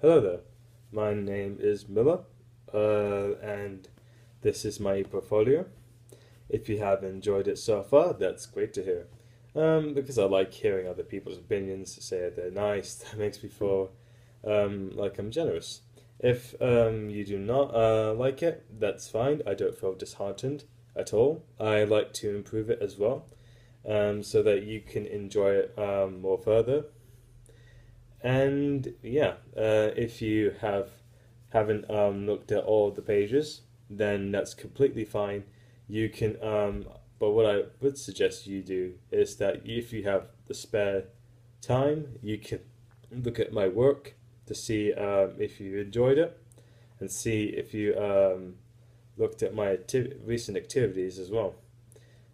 Hello there, my name is Miller, and this is my portfolio. If you have enjoyed it so far, that's great to hear. Because I like hearing other people's opinions, say that they're nice, that makes me feel like I'm generous. If you do not like it, that's fine. I don't feel disheartened at all. I like to improve it as well, so that you can enjoy it more further. And yeah, if you haven't looked at all the pages, then that's completely fine. You can, but what I would suggest you do is that if you have the spare time, you can look at my work to see if you enjoyed it, and see if you looked at my recent activities as well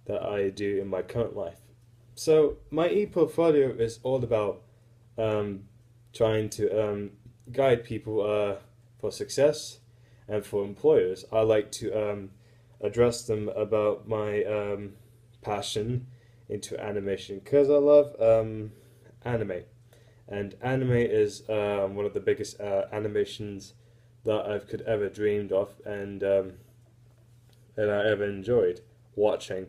that I do in my current life. So my e-portfolio is all about um, trying to guide people for success, and for employers. I like to address them about my passion into animation because I love anime, and anime is one of the biggest animations that I could ever dreamed of, and I ever enjoyed watching,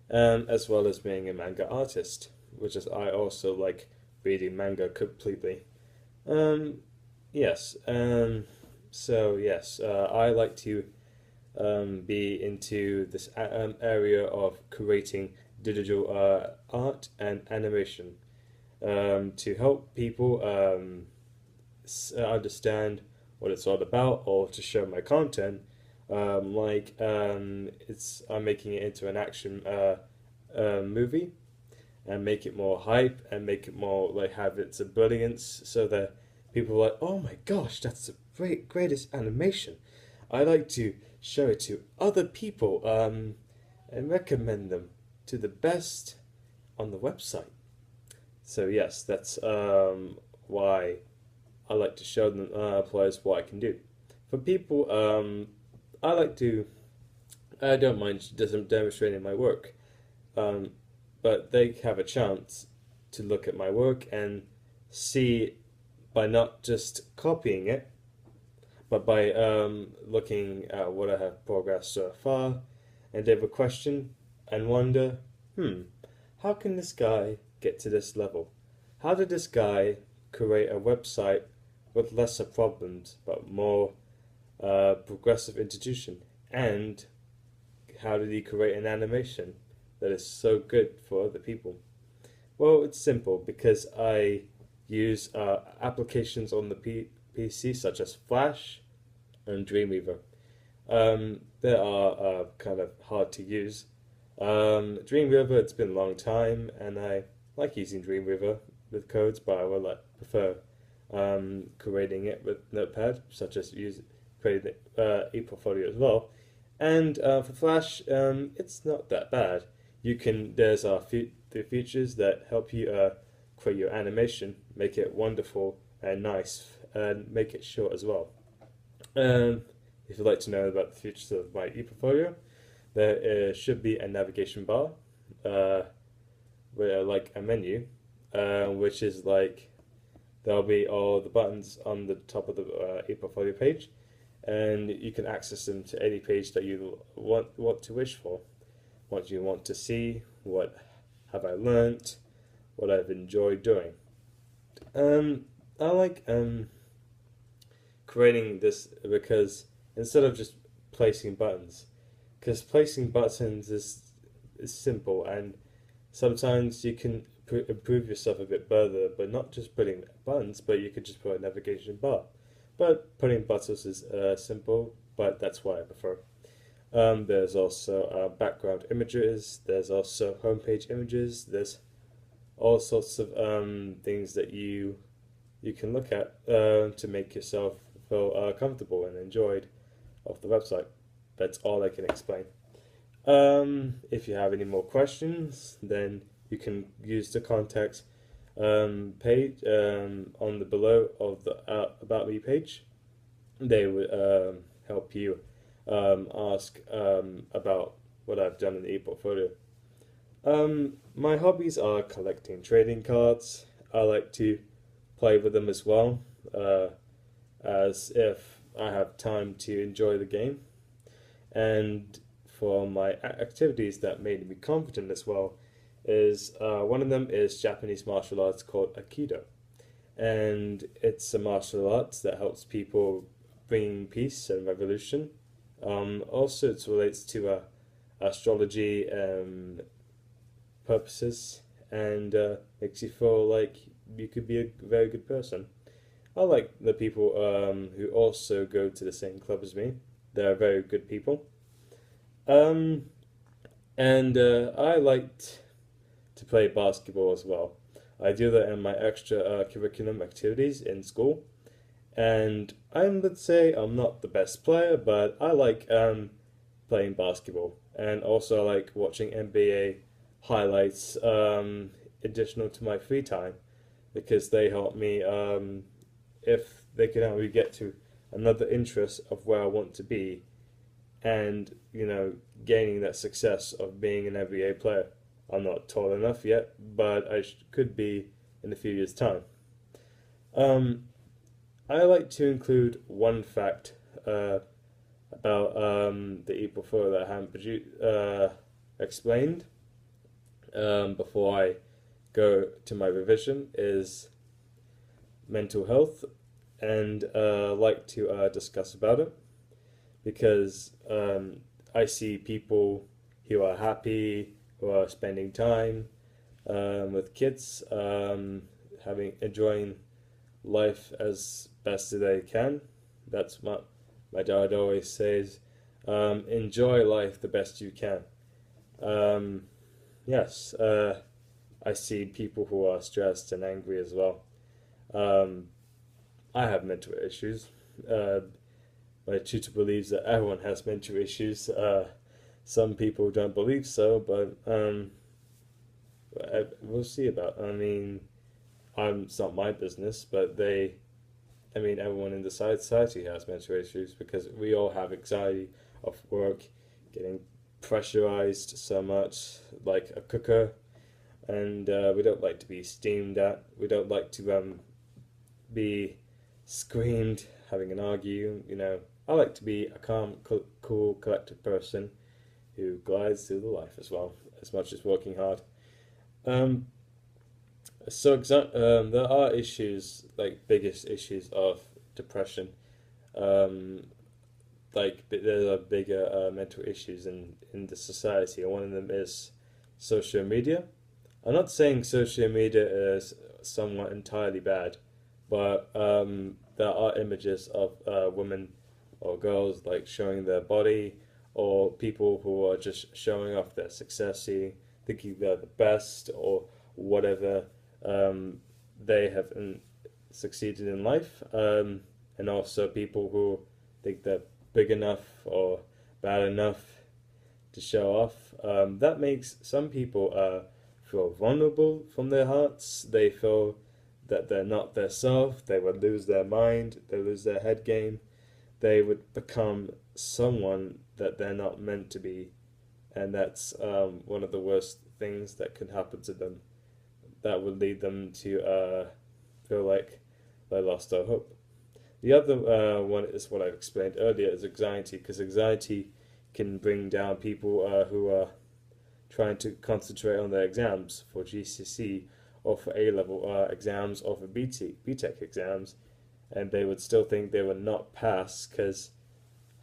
as well as being a manga artist, which is I also like reading manga completely. Um, yes. So yes, I like to be into this area of creating digital art and animation to help people understand what it's all about, or to show my content. It's I'm making it into an action movie, and make it more hype, and make it more like have its brilliance, so that people are like, oh my gosh, that's the greatest animation. I like to show it to other people, and recommend them to the best on the website. So yes, that's why I like to show them players what I can do. For people, I like to. I don't mind demonstrating my work, um, but they have a chance to look at my work and see, by not just copying it, but by looking at what I have progressed so far, and they have a question and wonder, how can this guy get to this level? How did this guy create a website with lesser problems but more progressive institution? And how did he create an animation that is so good for other people? Well, it's simple because I use applications on the PC such as Flash and Dreamweaver. They are kind of hard to use. Dreamweaver, it's been a long time, and I like using Dreamweaver with codes, but I would prefer creating it with Notepad, such as creating ePortfolio as well. And for Flash, it's not that bad. There's the features that help you create your animation, make it wonderful and nice, and make it short as well. Um, if you'd like to know about the features of my ePortfolio, there should be a navigation bar, uh, where like a menu, which is like there'll be all the buttons on the top of the ePortfolio page, and you can access them to any page that you want to wish for. What you want to see, what have I learnt, what I've enjoyed doing. I like creating this because instead of just placing buttons, because placing buttons is simple, and sometimes you can improve yourself a bit further, but not just putting buttons, but you could just put a navigation bar. But putting buttons is simple, but that's why I prefer. There's also background images, there's also homepage images, there's all sorts of things that you can look at to make yourself feel comfortable and enjoyed off the website. That's all I can explain. If you have any more questions, then you can use the contact page on the below of the About Me page. They would help you ask about what I've done in the ePortfolio. My hobbies are collecting trading cards. I like to play with them as well. as if I have time to enjoy the game. And for my activities that made me confident as well is one of them is Japanese martial arts called Aikido, and it's a martial arts that helps people bring peace and revolution. Also, it relates to astrology purposes and makes you feel like you could be a very good person. I like the people who also go to the same club as me. They're very good people. Um, and I liked to play basketball as well. I do that in my extra curriculum activities in school. And let's say I'm not the best player, but I like playing basketball. And also I like watching NBA highlights additional to my free time because they help me if they can help me get to another interest of where I want to be and, gaining that success of being an NBA player. I'm not tall enough yet, but I could be in a few years' time. Um, I like to include one fact about the April Fool that I haven't explained before I go to my revision is mental health, and like to discuss about it because I see people who are happy, who are spending time with kids, enjoying life as best as they can. That's what my dad always says. Enjoy life the best you can. Yes, I see people who are stressed and angry as well. Um, I have mental issues. My tutor believes that everyone has mental issues. Some people don't believe so, but we'll see about. It's not my business, but everyone in the society has mental issues because we all have anxiety of work, getting pressurized so much, like a cooker, and we don't like to be steamed at. We don't like to be screamed, having an argue. I like to be a calm, cool, collected person who glides through the life as well, as much as working hard. Um, there are issues, like biggest issues of depression. Um, there are bigger mental issues in the society, and one of them is social media. I'm not saying social media is somewhat entirely bad, but there are images of women or girls like showing their body, or people who are just showing off their success, thinking they're the best or whatever they have succeeded in life, and also people who think they're big enough or bad enough to show off. That makes some people feel vulnerable from their hearts. They feel that they're not their self. They would lose their mind. They lose their head game. They would become someone that they're not meant to be, and that's one of the worst things that could happen to them. That would lead them to feel like they lost their hope. The other one is what I explained earlier, is anxiety, because anxiety can bring down people who are trying to concentrate on their exams for GCSE or for A-level exams or for BTEC exams, and they would still think they would not pass because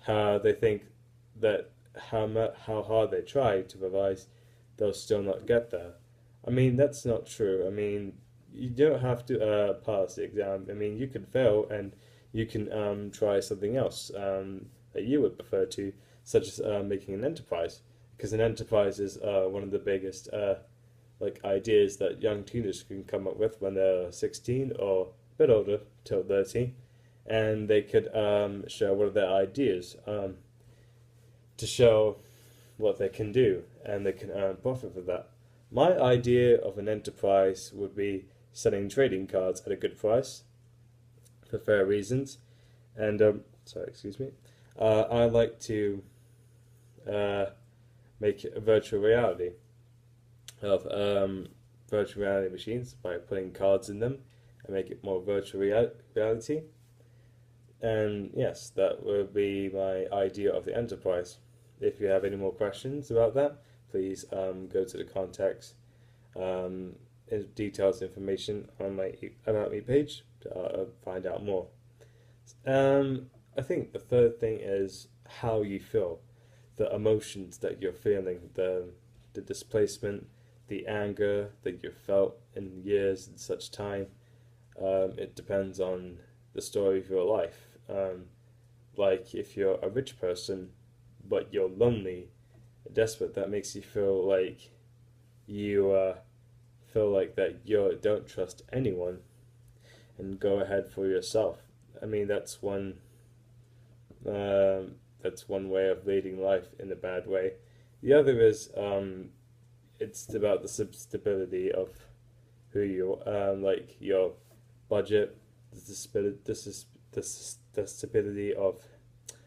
they think that how hard they try to revise, they'll still not get there. That's not true. You don't have to pass the exam. You can fail and you can try something else that you would prefer to, such as making an enterprise, because an enterprise is one of the biggest ideas that young teenagers can come up with when they're 16 or a bit older, till 30, and they could share one of their ideas to show what they can do, and they can earn profit for that. My idea of an enterprise would be selling trading cards at a good price for fair reasons, and I like to make a virtual reality of virtual reality machines by putting cards in them and make it more virtual reality. And yes, that would be my idea of the enterprise. If you have any more questions about that, please go to the contacts um, details information on my About Me page to find out more. I think the third thing is how you feel, the emotions that you're feeling, the displacement, the anger that you've felt in years and such time. It depends on the story of your life. Like if you're a rich person, but you're lonely, desperate, that makes you you feel like that you don't trust anyone and go ahead for yourself. I mean, that's one way of leading life in a bad way. The other is it's about the stability of who you like your budget, the stability of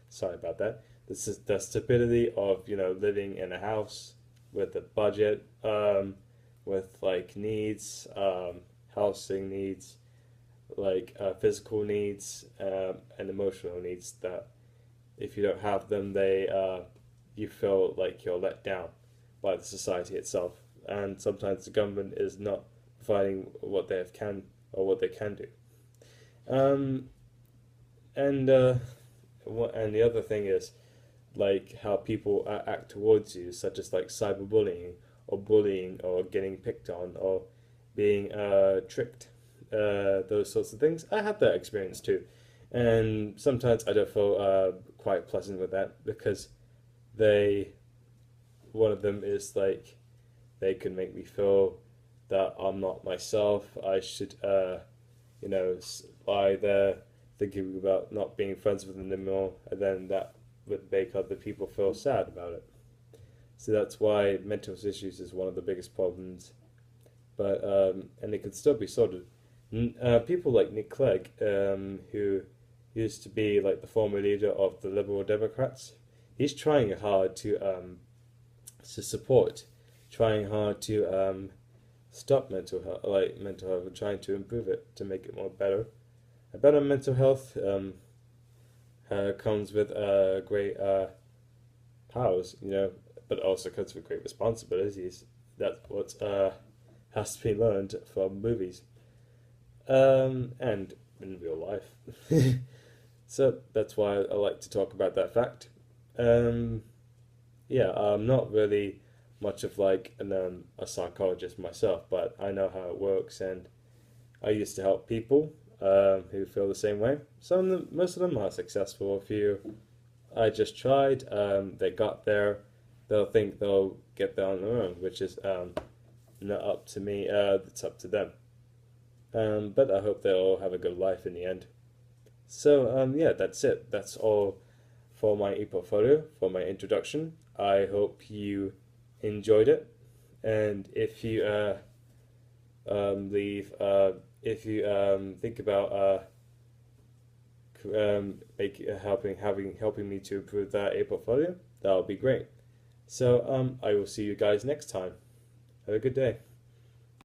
sorry about that. This is the stability of living in a house with a budget, with like needs, housing needs, like physical needs and emotional needs. That if you don't have them, they you feel like you're let down by the society itself, and sometimes the government is not providing what they can or what they can do. Um, and and the other thing is like how people act towards you, such as like cyberbullying or bullying or getting picked on or being tricked, those sorts of things. I have that experience too, and sometimes I don't feel quite pleasant with that because they, one of them is like they can make me feel that I'm not myself. I should, lie there thinking about not being friends with them anymore, and then that would make other people feel sad about it. So that's why mental issues is one of the biggest problems. But and it can still be sorted. People like Nick Clegg, who used to be like the former leader of the Liberal Democrats, he's trying hard to support, trying hard to stop mental health, and trying to improve it to make it more better. A better mental health comes with great powers, but also comes with great responsibilities. That's what has to be learned from movies and in real life. So that's why I like to talk about that fact. Yeah, I'm not really much of like a psychologist myself, but I know how it works, and I used to help people who feel the same way. Most of them are successful. A few I just tried, they got there. They'll think they'll get there on their own, which is not up to me. It's up to them. But I hope they'll have a good life in the end. So yeah, that's it. That's all for my e-portfolio, for my introduction. I hope you enjoyed it, and if you leave, if you think about helping me to improve that e-portfolio, that would be great. So I will see you guys next time. Have a good day.